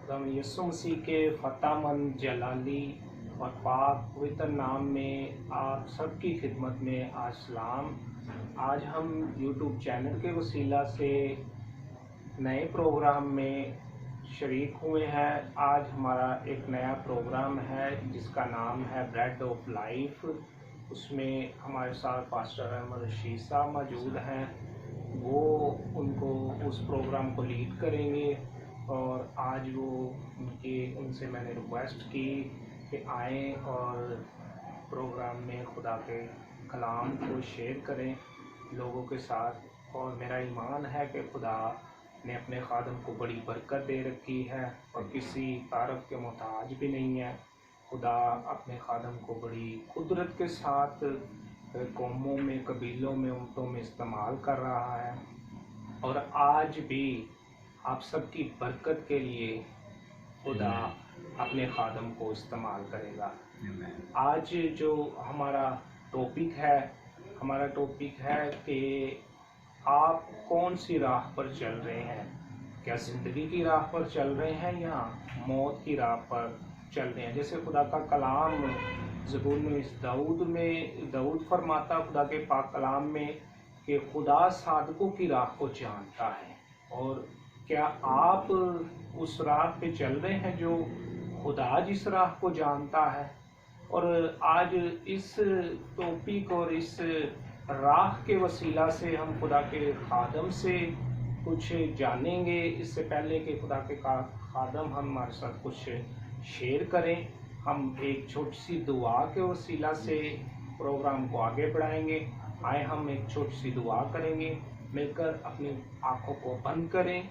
खुदावंद यीशु मसीह के फ़तेहमंद जलाली और पाक पवित्र नाम में आप सबकी खिदमत में आज सलाम। आज हम यूट्यूब चैनल के वसीला से नए प्रोग्राम में शरीक हुए हैं। आज हमारा एक नया प्रोग्राम है जिसका नाम है ब्रेड ऑफ लाइफ। उसमें हमारे साथ पास्टर अहमद रशीद साहब मौजूद हैं, वो उनको उस प्रोग्राम को लीड करेंगे। और आज वो उनसे मैंने रिक्वेस्ट की कि आएँ और प्रोग्राम में खुदा के कलाम को शेयर करें लोगों के साथ। और मेरा ईमान है कि खुदा ने अपने खादम को बड़ी बरकत दे रखी है और किसी तारफ़ के मोहताज भी नहीं है। खुदा अपने खादम को बड़ी कुदरत के साथ कौमों में, कबीलों में, उम्मतों में इस्तेमाल कर रहा है और आज भी आप सबकी बरकत के लिए खुदा अपने खादम को इस्तेमाल करेगा। आज जो हमारा टॉपिक है कि आप कौन सी राह पर चल रहे हैं। क्या ज़िंदगी की राह पर चल रहे हैं या मौत की राह पर चल रहे हैं। जैसे खुदा का कलाम ज़बूर में दाऊद फरमाता खुदा के पाक कलाम में कि खुदा सादकों की राह को जानता है। और क्या आप उस राह पे चल रहे हैं जो खुदा जिस राह को जानता है। और आज इस टॉपिक और इस राह के वसीला से हम खुदा के खादम से कुछ जानेंगे। इससे पहले कि खुदा के खादम हमारे साथ कुछ शेयर करें, हम एक छोटी सी दुआ के वसीला से प्रोग्राम को आगे बढ़ाएंगे। आए हम एक छोटी सी दुआ करेंगे, मिलकर अपनी आंखों को बंद करें।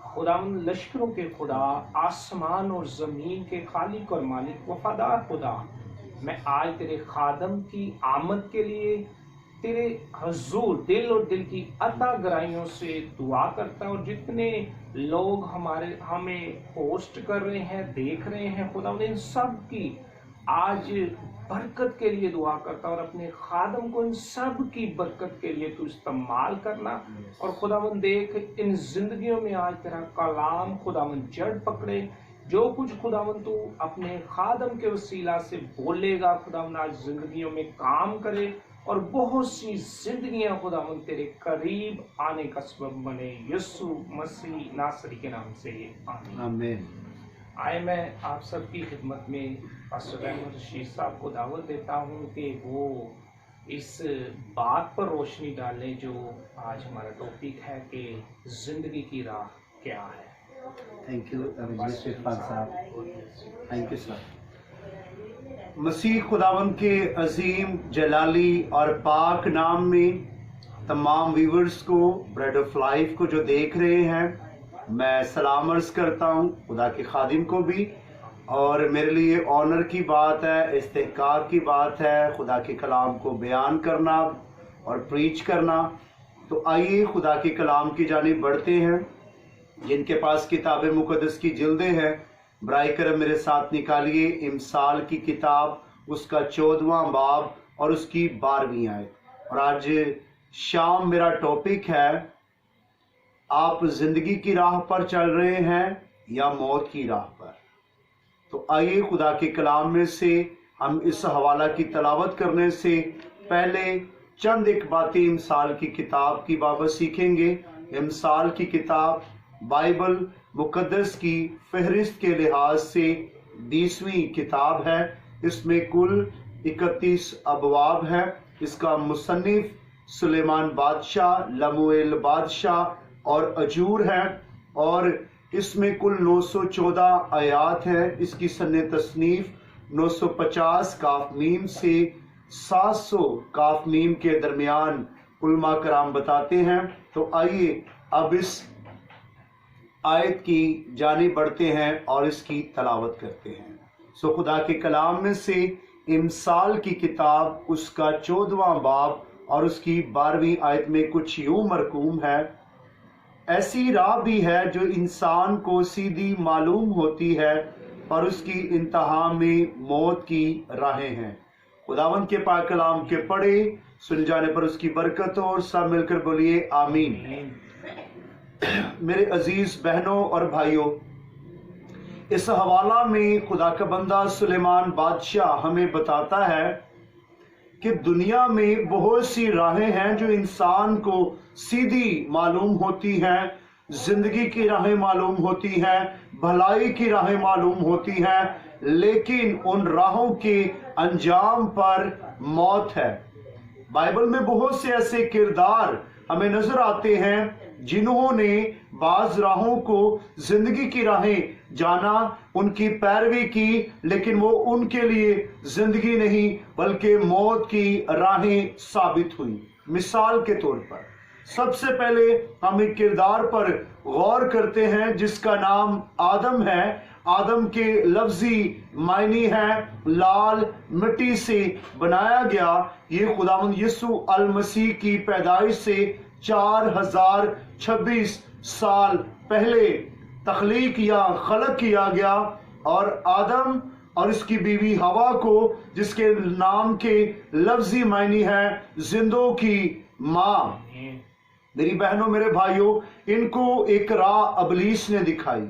खुदावंद लश्करों के खुदा, आसमान और ज़मीन के खालिक और मालिक वफादार खुदा, मैं आज तेरे खादम की आमद के लिए तेरे हजूर दिल और दिल की अता गहराइयों से दुआ करता हूँ। और जितने लोग हमें होस्ट कर रहे हैं, देख रहे हैं, खुदावंद इन सब की आज बरकत के लिए दुआ करता हूँ और अपने खादम को इन सब की बरकत के लिए तू इस्तेमाल करना। और खुदावंद देख इन जिंदगियों में आज तेरा कलाम खुदावंद जड़ पकड़े। जो कुछ खुदावंद तू अपने खादम के वसीला से बोलेगा खुदावंद आज जिंदगियों में काम करे और बहुत सी जिंदगियां खुदावंद तेरे करीब आने का सबब बने। यीशु मसीह नासरी के नाम से आमीन। आए मैं आप सबकी खिदमत में पास्टर अहमद रशीद साहब को दावत देता हूँ कि वो इस बात पर रोशनी डालें जो आज हमारा टॉपिक है कि जिंदगी की राह क्या है। थैंक यू साहब, थैंक यू सर। मसीह खुदावंद के अजीम जलाली और पाक नाम में तमाम व्यूअर्स को, ब्रेड ऑफ लाइफ को जो देख रहे हैं, मैं सलाम अर्ज करता हूँ खुदा के खादिम को भी। और मेरे लिए ऑनर की बात है, इस्तेहकार की बात है खुदा के कलाम को बयान करना और प्रीच करना। तो आइए खुदा के कलाम की जानिब बढ़ते हैं। जिनके पास किताब मुकद्दस की जिल्दें हैं, बराए करम मेरे साथ निकालिए इमसाल की किताब, उसका 14वां बाब और उसकी 12वीं आयत। और आज शाम मेरा टॉपिक है, आप जिंदगी की राह पर चल रहे हैं या मौत की राह पर। तो आइए खुदा के कलाम में से हम इस हवाला की तलावत करने से पहले चंद एक बातें इमसाल की किताब की बाबत सीखेंगे। इमसाल की किताब बाइबल मुकद्दस की फहरिस्त के लिहाज से 20वीं किताब है। इसमें कुल 31 अबवाब है। इसका मुसन्निफ सुलेमान बादशाह, लमुएल बादशाह और अजूर है और इसमें कुल 914 आयात है। इसकी सन्ने तसनीफ 950 काफ मीम से 700 काफ मीम के दरमियान उलमा कराम बताते हैं। तो आइए अब इस आयत की जानिब बढ़ते हैं और इसकी तलावत करते हैं। सो खुदा के कलाम में से इमसाल की किताब, उसका 14वां बाब और उसकी 12वीं आयत में कुछ यूं मरकूम है, ऐसी राह भी है जो इंसान को सीधी मालूम होती है पर उसकी इंतहा में मौत की राहें हैं। खुदावंद के पाक कलाम के पढ़े सुन जाने पर उसकी बरकत हो और सब मिलकर बोलिए आमीन। मेरे अजीज बहनों और भाइयों, اس حوالہ میں خدا کا بندہ سلیمان بادشاہ ہمیں بتاتا ہے کہ دنیا میں بہت سی راہیں ہیں جو انسان کو سیدھی معلوم ہوتی ہیں، زندگی کی راہیں معلوم ہوتی ہیں، بھلائی کی راہیں معلوم ہوتی ہیں، لیکن ان راہوں کے انجام پر موت ہے۔ بائبل میں بہت سے ایسے کردار ہمیں نظر آتے ہیں جنہوں نے بعض راہوں کو زندگی کی راہیں جانا، ان کی پیروی کی، لیکن وہ ان کے لیے زندگی نہیں بلکہ موت کی راہیں ثابت ہوئی۔ مثال کے طور پر سب سے پہلے ہم ایک کردار پر غور کرتے ہیں جس کا نام آدم ہے۔ آدم کے لفظی معنی ہے لال مٹی سے بنایا گیا۔ یہ خداوند یسوع المسیح کی پیدائش سے 4026 سال پہلے تخلیق یا خلق کیا گیا، اور آدم اور اس کی بیوی ہوا کو، جس کے نام کے لفظی معنی ہے زندوں کی ماں، میری بہنوں میرے بھائیوں، ان کو ایک راہ ابلیس نے دکھائی،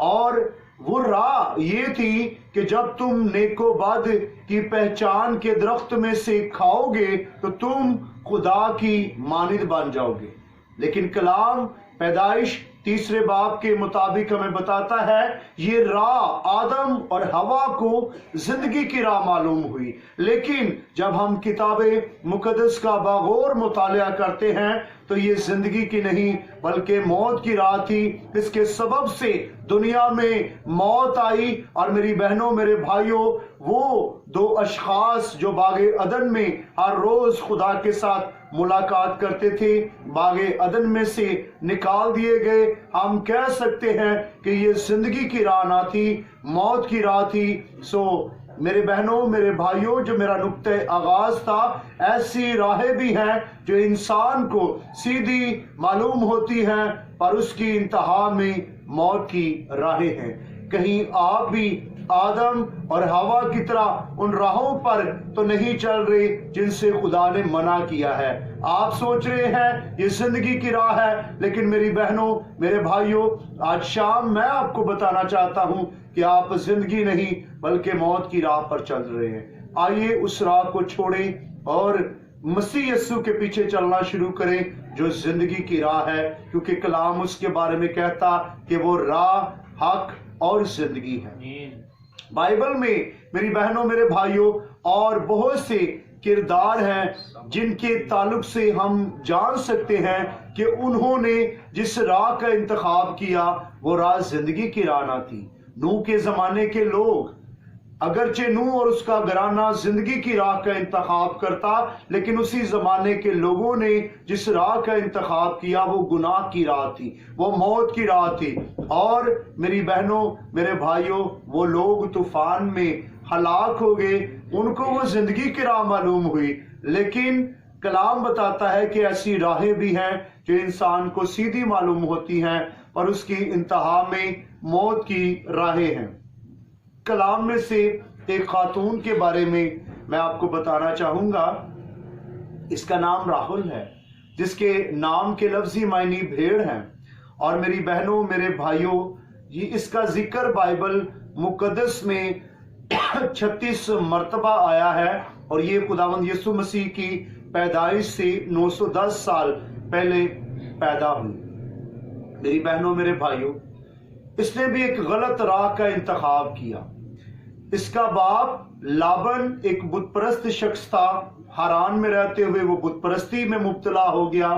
اور وہ راہ یہ تھی کہ جب تم نیک و بد کی پہچان کے درخت میں سے کھاؤ گے تو تم خدا کی مانند بن جاؤ گے۔ لیکن کلام پیدائش 3 باب کے مطابق ہمیں بتاتا ہے یہ راہ آدم اور ہوا کو زندگی کی راہ معلوم ہوئی، لیکن جب ہم کتاب مقدس کا باغور مطالعہ کرتے ہیں تو یہ زندگی کی نہیں بلکہ موت کی راہ تھی۔ اس کے سبب سے دنیا میں موت آئی، اور میری بہنوں میرے بھائیوں، وہ 2 اشخاص جو باغ عدن میں ہر روز خدا کے ساتھ ملاقات کرتے تھے، باغ عدن میں سے نکال دیے گئے۔ ہم کہہ سکتے ہیں کہ یہ زندگی کی راہ نہ تھی، موت کی راہ تھی۔ سو میرے بہنوں میرے بھائیوں، جو میرا نقطہ آغاز تھا، ایسی راہیں بھی ہیں جو انسان کو سیدھی معلوم ہوتی ہیں پر اس کی انتہا میں موت کی راہیں ہیں۔ کہیں آپ بھی آدم اور ہوا کی طرح ان راہوں پر تو نہیں چل رہے جن سے خدا نے منع کیا ہے؟ آپ سوچ رہے ہیں یہ زندگی کی راہ ہے، لیکن میری بہنوں میرے بھائیوں، آج شام میں آپ کو بتانا چاہتا ہوں کہ آپ زندگی نہیں بلکہ موت کی راہ پر چل رہے ہیں۔ آئیے اس راہ کو چھوڑیں اور مسیح یسوع کے پیچھے چلنا شروع کریں جو زندگی کی راہ ہے، کیونکہ کلام اس کے بارے میں کہتا کہ وہ راہ، حق اور زندگی ہے۔ بائبل میں میری بہنوں میرے بھائیوں اور بہت سے کردار ہیں جن کے تعلق سے ہم جان سکتے ہیں کہ انہوں نے جس راہ کا انتخاب کیا وہ راہ زندگی کی راہ نہ تھی۔ نوح کے زمانے کے لوگ، اگرچہ نوح اور اس کا گھرانہ زندگی کی راہ کا انتخاب کرتا، لیکن اسی زمانے کے لوگوں نے جس راہ کا انتخاب کیا وہ گناہ کی راہ تھی، وہ موت کی راہ تھی۔ اور میری بہنوں میرے بھائیوں، وہ لوگ طوفان میں ہلاک ہو گئے، ان کو وہ زندگی کی راہ معلوم ہوئی، لیکن کلام بتاتا ہے کہ ایسی راہیں بھی ہیں جو انسان کو سیدھی معلوم ہوتی ہیں اور اس کی انتہا میں موت کی راہیں ہیں۔ کلام میں سے ایک خاتون کے بارے میں آپ کو بتانا چاہوں گا۔ اس کا نام راہل ہے، جس کے نام کے لفظی معنی بھیڑ ہیں۔ اور میری بہنوں میرے بھائیوں، یہ اس کا ذکر بائبل مقدس میں 36 مرتبہ آیا ہے، اور یہ خداوند یسوع مسیح کی پیدائش سے 910 سال پہلے پیدا ہوئی۔ میری بہنوں میرے بھائیوں، اس نے بھی ایک غلط راہ کا انتخاب کیا۔ اس کا باپ لابن ایک بت پرست شخص تھا، حران میں رہتے ہوئے وہ بت پرستی میں مبتلا ہو گیا،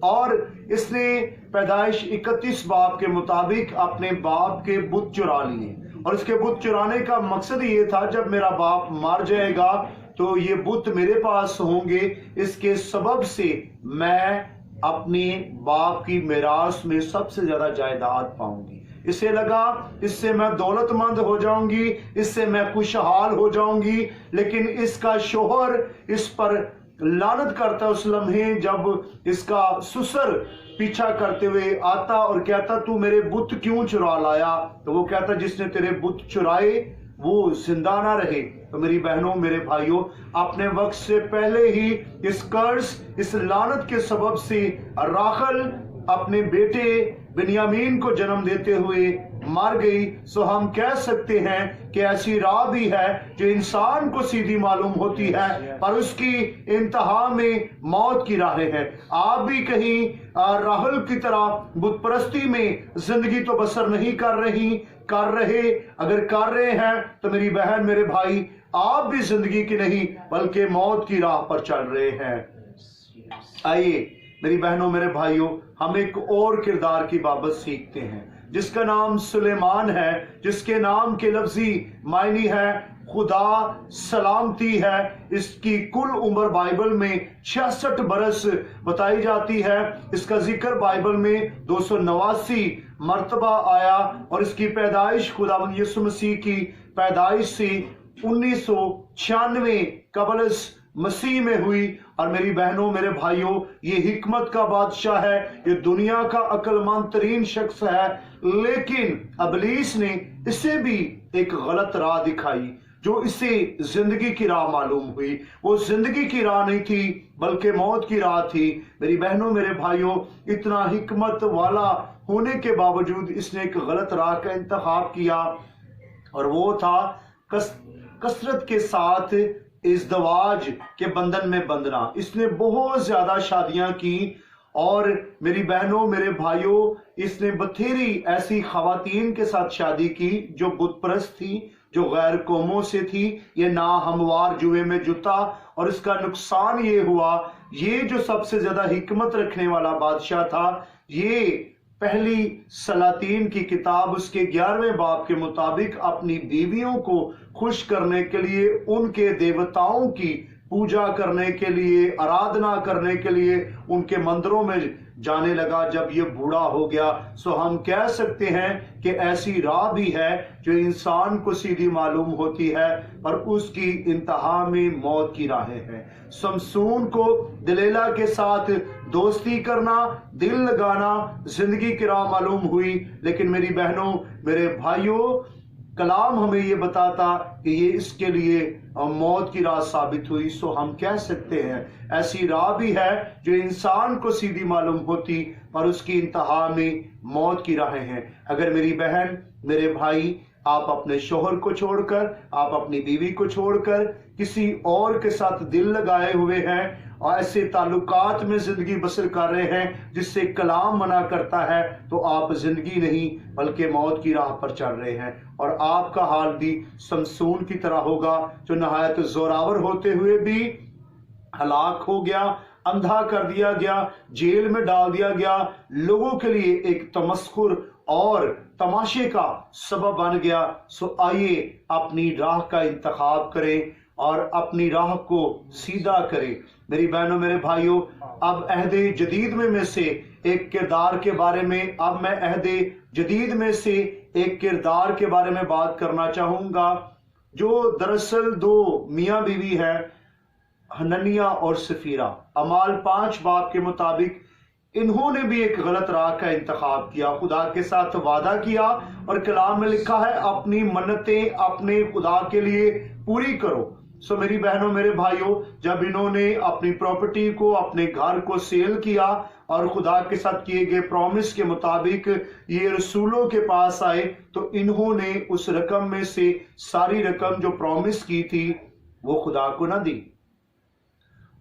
اور اس نے پیدائش 31 باب کے مطابق اپنے باپ کے بت چرا لیے، اور اس کے بت چرانے کا مقصد یہ تھا جب میرا باپ مر جائے گا تو یہ بت میرے پاس ہوں گے، اس کے سبب سے میں اپنے باپ کی میراث میں سب سے زیادہ جائیداد پاؤں گی۔ اسے لگا اس سے میں دولت مند ہو جاؤں گی، اس سے میں خوشحال ہو جاؤں گی، لیکن اس کا شوہر اس پر لعنت کرتا اس لمحے جب اس کا سسر پیچھا کرتے ہوئے آتا اور کہتا تو میرے بت کیوں چرا لایا؟ تو وہ کہتا جس نے تیرے بت چرائے وہ زندہ نہ رہے۔ تو میری بہنوں میرے بھائیوں، اپنے وقت سے پہلے ہی اس قرض، اس لعنت کے سبب سے راحل اپنے بیٹے बिन्यामीन को जन्म देते हुए मर गई, सो हम कह सकते हैं कि ऐसी राह भी है जो इंसान को सीधी मालूम होती है पर उसकी इंतहा में मौत की राहें हैं। आप भी कहीं राहुल की तरह बुत परस्ती में जिंदगी तो बसर नहीं कर रहे, अगर कर रहे हैं तो मेरी बहन मेरे भाई, आप भी जिंदगी की नहीं बल्कि मौत की राह पर चल रहे हैं। आइए मेरी बहनों मेरे भाइयों, हम एक और किरदार की बाबत सीखते हैं जिसका नाम सुलेमान है, जिसके नाम के लफ्जी मायनी है खुदा सलामती है। इसकी कुल उम्र बाइबल में 66 बरस बताई जाती है। इसका जिक्र बाइबल में 289 मर्तबा आया और इसकी पैदाइश खुदावंद यीशु मसीह की पैदाइश से 1996 कबलस मसीह में हुई। और मेरी बहनों मेरे भाइयों, ये हिकमत का बादशाह है, ये दुनिया का अक्लमंद तरीन शख्स है, लेकिन अबलीस ने इसे भी एक गलत राह दिखाई जो इसे जिंदगी की राह मालूम हुई। वो जिंदगी की राह नहीं थी बल्कि मौत की राह थी। मेरी बहनों मेरे भाइयों, इतना हिकमत वाला होने के बावजूद इसने एक गलत राह का इंतखाब किया और वो था कसरत के साथ इज़्दवाज के बंधन में बंधना। इसने बहुत ज्यादा शादियां की और मेरी बहनों मेरे भाइयों, इसने बथेरी ऐसी खवातीन के साथ शादी की जो बुत परस्त थी, जो गैर कौमों से थी। ये ना हमवार जुए में जुटा और इसका नुकसान ये हुआ, ये जो सबसे ज्यादा हिकमत रखने वाला बादशाह था, ये पहली सलातीन की किताब उसके 11वें बाब के मुताबिक अपनी बीवियों को खुश करने के लिए, उनके देवताओं की पूजा करने के लिए, आराधना करने के लिए उनके मंदिरों में जाने लगा। जब ये बूढ़ा हो गया सो हम कह सकते हैं कि ऐसी राह भी है जो इंसान को सीधी मालूम होती है पर उसकी इंतहा में मौत की राहें हैं। शमसून को दलीला के साथ दोस्ती करना, दिल लगाना जिंदगी की राह मालूम हुई, लेकिन मेरी बहनों मेरे भाइयों, कलाम हमें ये बताता कि ये इसके लिए मौत की राह साबित हुई। सो हम कह सकते हैं ऐसी राह भी है जो इंसान को सीधी मालूम होती पर उसकी इंतहा में मौत की राहें हैं। अगर मेरी बहन मेरे भाई, आप अपने शोहर को छोड़कर, आप अपनी बीवी को छोड़कर किसी और के साथ दिल लगाए हुए हैं और ऐसे ताल्लुकात में जिंदगी बसर कर रहे हैं जिससे कलाम मना करता है, तो आप जिंदगी नहीं बल्कि मौत की राह पर चल रहे हैं। और आपका हाल भी शमसून की तरह होगा जो नहायत जोरावर होते हुए भी हलाक हो गया, अंधा कर दिया गया, जेल में डाल दिया गया, लोगों के लिए एक तमस्खुर और तमाशे का सबब बन गया। सो आइए अपनी राह का इंतखाब करें और अपनी राह को सीधा करें। मेरी बहनों मेरे भाइयों, अब अहदे जदीद में से एक किरदार के बारे में, अब मैं अहदे जदीद में से एक किरदार के बारे में बात करना चाहूंगा जो दरअसल दो मियाँ बीवी है, हननिया और सफीरा। अमाल 5 बाब के मुताबिक इन्होंने भी एक गलत राह का इंतखाब किया, खुदा के साथ वादा किया और कलाम में लिखा है अपनी मन्नतें अपने खुदा के लिए पूरी करो। सो मेरी बहनों मेरे भाइयों, जब इन्होंने अपनी प्रॉपर्टी को, अपने घर को सेल किया और खुदा के साथ किए गए प्रॉमिस के मुताबिक ये रसूलों के पास आए, तो इन्होंने उस रकम में से सारी रकम जो प्रॉमिस की थी वो खुदा को ना दी।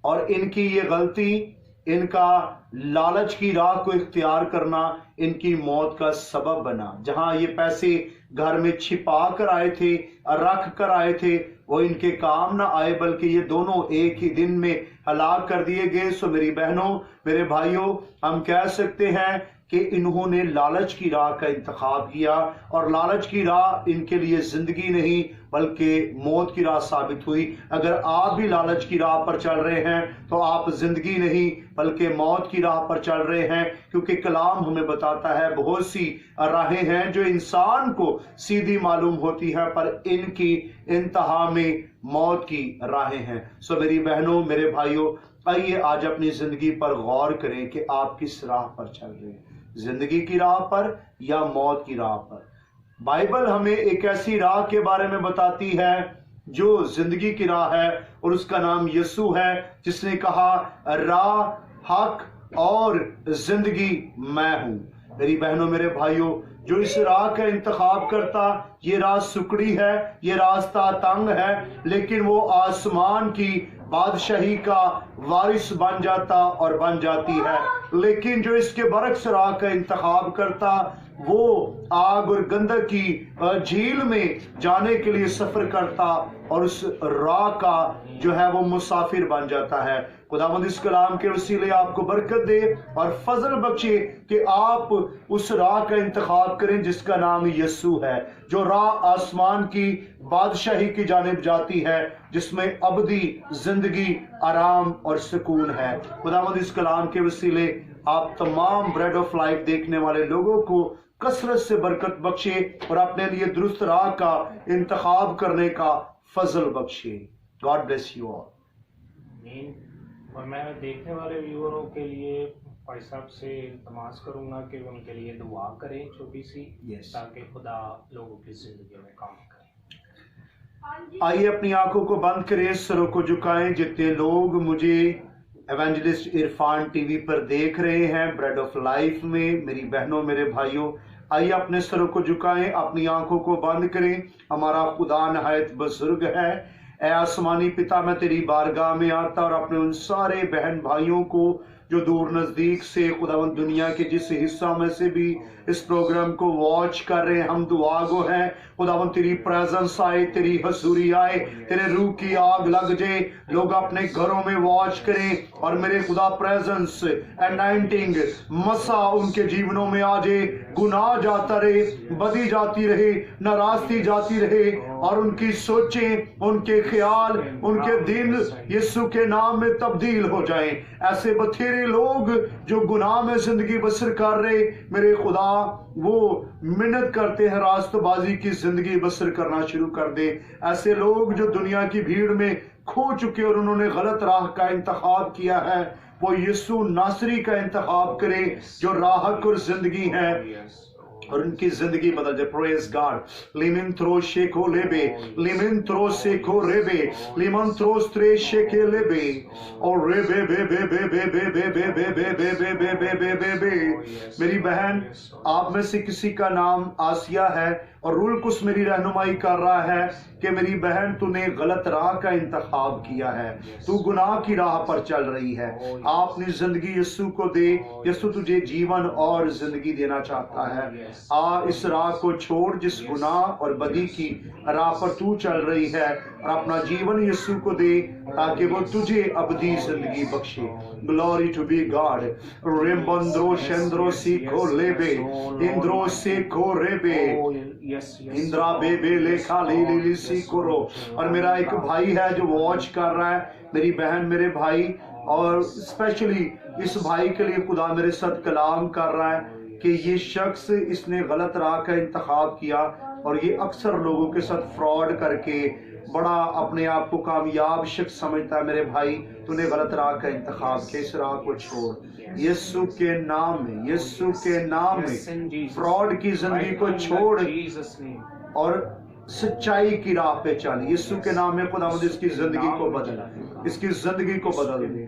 और इनकी ये गलती, इनका लालच की राह को इख्तियार करना इनकी मौत का सबब बना। जहां ये पैसे घर में छिपा कर आए थे, रख कर आए थे, वो इनके काम ना आए बल्कि ये दोनों एक ही दिन में हलाक कर दिए गए। सो मेरी बहनों मेरे भाइयों, हम कह सकते हैं कि इन्होंने लालच की राह का इंतखाब किया और लालच की राह इनके लिए जिंदगी नहीं बल्कि मौत की राह साबित हुई। अगर आप भी लालच की राह पर चल रहे हैं तो आप जिंदगी नहीं बल्कि मौत की राह पर चल रहे हैं, क्योंकि कलाम हमें बताता है बहुत सी राहें हैं जो इंसान को सीधी मालूम होती है पर इनकी इंतहा में मौत की राहें हैं। सो मेरी बहनों मेरे भाइयों, आइए आज अपनी जिंदगी पर गौर करें कि आप किस राह पर चल रहे हैं, जिंदगी की राह पर या मौत की राह पर। बाइबल हमें एक ऐसी राह के बारे में बताती है जो जिंदगी की राह है और उसका नाम यीशु है, जिसने कहा राह, हक और जिंदगी मैं हूं। میری بہنوں میرے بھائیوں، جو اس راہ کا انتخاب کرتا، یہ راہ سکڑی ہے، یہ راستہ تنگ ہے، لیکن وہ آسمان کی بادشاہی کا وارث بن جاتا اور بن جاتی ہے۔ لیکن جو اس کے برعکس راہ کا انتخاب کرتا، وہ آگ اور گندک کی جھیل میں جانے کے لیے سفر کرتا اور اس راہ کا جو ہے وہ مسافر بن جاتا ہے۔ خداوند اس کلام کے وسیلے آپ کو برکت دے اور فضل بخشے کہ آپ اس راہ کا انتخاب کریں جس کا نام یسوع ہے، جو راہ آسمان کی بادشاہی کی جانب جاتی ہے، جس میں ابدی زندگی، آرام اور سکون ہے۔ خداوند اس کلام کے وسیلے آپ تمام بریڈ آف لائف دیکھنے والے لوگوں کو کثرت سے برکت بخشے اور اپنے لیے درست راہ کا انتخاب کرنے کا فضل بخشے۔ God bless you all. آمین۔ اور میں دیکھنے والے ویوروں کے لیے بھائی صاحب سے التماس کروں گا کہ ان کے لیے دعا کریں چھوٹی سی، تاکہ خدا لوگوں کی زندگی میں کام کرے۔ آئیے اپنی آنکھوں کو بند کریں، سروں کو جھکائیں۔ جتنے لوگ مجھے ایونجلسٹ عرفان ٹی وی پر دیکھ رہے ہیں، بریڈ آف لائف میں، میری بہنوں میرے بھائیوں، آئیے اپنے سروں کو جھکائیں، اپنی آنکھوں کو بند کریں۔ ہمارا خدا نہایت بزرگ ہے۔ اے آسمانی پتا، میں تیری بارگاہ میں آتا اور اپنے ان سارے بہن بھائیوں کو جو دور نزدیک سے خداوند دنیا کے جس حصہ میں سے بھی اس پروگرام کو واچ کر رہے ہیں، ہم دعا گو ہیں خداوند تیری پریزنس آئے، تیری حضوری آئے، تیرے روح کی آگ لگ جائے، لوگ اپنے گھروں میں واچ کریں اور میرے خدا پریزنس، انائنٹنگ، مسا ان کے جیونوں میں آ جائے، گناہ جاتا رہے، بدی جاتی رہے، ناراستی جاتی رہے، اور ان کی سوچیں، ان کے خیال، ان کے دل یسوع کے نام میں تبدیل ہو جائیں۔ ایسے بتھیرے لوگ جو گناہ میں زندگی بسر کر رہے، میرے خدا وہ منت کرتے ہیں راست بازی کی زندگی بسر کرنا شروع کر دے۔ ایسے لوگ جو دنیا کی بھیڑ میں کھو چکے اور انہوں نے غلط راہ کا انتخاب کیا ہے، وہ یسوع ناصری کا انتخاب کرے جو راہ اور زندگی ہے، اور ان کی زندگی بدل جائے۔ Praise God. لیمن تھرو شیکو لیبے، لیمن تھرو سیکو ریبے، لیمن تھرو سترے شیکے لیبے، اور ریبے بے بے بے بے بے بے بے بے بے بے بے بے بے بے بے بے۔ میری بہن، آپ میں سے کسی کا نام آسیہ ہے اور روح القدس میری رہنمائی کر رہا ہے کہ میری بہن تو نے غلط راہ کا انتخاب کیا ہے، تو گناہ کی راہ پر چل رہی ہے۔ آپ اپنی زندگی یسوع کو دے، یسوع تجھے جیون اور زندگی دینا چاہتا ہے۔ آ اس راہ کو چھوڑ جس گناہ اور بدی کی راہ پر تو چل رہی ہے، اور اپنا جیون یسوع کو دے تاکہ وہ تجھے ابدی زندگی بخشے۔ Glory to be God. ریمبندرو شندرو سیکھو لیبے، اندرو سیکھو ریبے، اندرا بے بے لیکھا لی لی لی سی کرو۔ اور میرا ایک بھائی ہے جو واچ کر رہا ہے، میری بہن میرے بھائی، اور اسپیشلی اس بھائی کے لیے خدا میرے ساتھ کلام کر رہا ہے کہ یہ شخص اس نے غلط راہ کا انتخاب کیا، اور یہ اکثر لوگوں کے ساتھ فراڈ کر کے بڑا اپنے آپ کو کامیاب شخص سمجھتا ہے۔ میرے بھائی، تو نے غلط راہ کا انتخاب کیا، اس راہ کو چھوڑ یسوع کے نام میں، یسوع کے نام میں فراڈ کی زندگی کو چھوڑ اور سچائی کی راہ پہ چل۔ یسوع کے نام میں خداوند اس کی زندگی کو بدل، اس کی زندگی کو بدل دے۔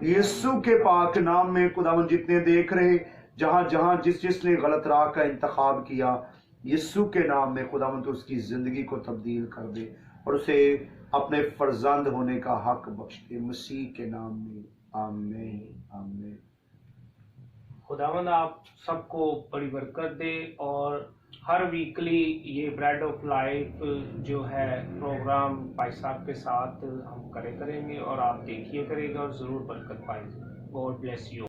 یسوع کے پاک نام میں خداوند جتنے دیکھ رہے، جہاں جہاں جس نے غلط راہ کا انتخاب کیا، یسوع کے نام میں خداوند اس کی زندگی کو تبدیل کر دے اور اسے اپنے فرزند ہونے کا حق بخش دے، مسیح کے نام میں، آمین آمین۔ خداوند آپ سب کو بڑی برکت دے، اور ہر ویکلی یہ بریڈ آف لائف جو ہے پروگرام بھائی صاحب کے ساتھ ہم کریں گے، اور آپ دیکھیے کرے گا اور ضرور برکت پائیں گے۔ God bless you.